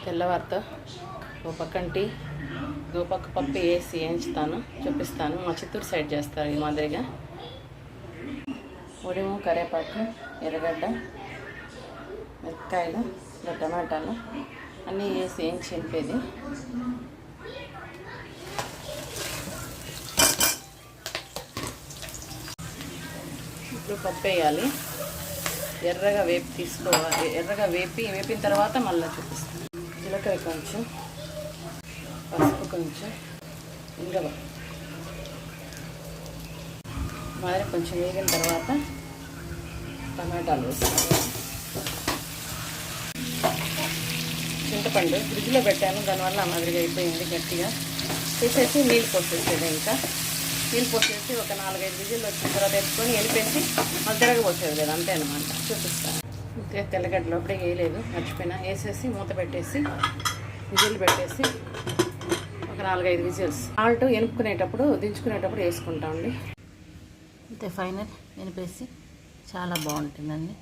తెల్లవారితో ఓ పక్కన టీ, ఓ పక్క పప్పు వేసి వేయించుతాను, చూపిస్తాను. మా చిత్తూరు సైడ్ చేస్తారు ఈ మాదిరిగా. ఉడిము, కరివేపాకు, ఎర్రగడ్డ, మిరపకాయలు, టమాటాలు అన్నీ వేసి వేయించి ఎంపేది. ఇప్పుడు పప్పు వేయాలి. ఎర్రగా వేపి తీసుకోవాలి. ఎర్రగా వేపిన తర్వాత మళ్ళీ చూపిస్తాను. జీలకర్ర కొంచెం, పసుపు కొంచెం, ఇంగవ మాదిరి కొంచెం వేగిన తర్వాత టమాటాలు వేసుకోవాలి. చింతపండు ఫ్రిడ్జ్లో పెట్టాను, దానివల్ల మాదిరిగా అయిపోయింది గట్టిగా. తీసేసి నీళ్ళు పోసేసేది. ఇంకా నీళ్ళు పోసేసి ఒక 4-5 విజిల్లు వచ్చిన తర్వాత ఎత్తుకొని వెళ్ళిపేసి మళ్ళీ తిరగపోసేది లేదు, అంతే అనమాట. చూపిస్తాను. ఇంకా తెల్లగడ్డలు అప్పుడే వేయలేదు, మర్చిపోయినా. వేసేసి మూత పెట్టేసి విజిల్ పెట్టేసి ఒక 4-5 విజిల్స్. సాల్ట్ ఎనుపుకునేటప్పుడు దించుకునేటప్పుడు వేసుకుంటామండి. అంతే, ఫైనల్ ఎనిపేసి చాలా బాగుంటుందండి.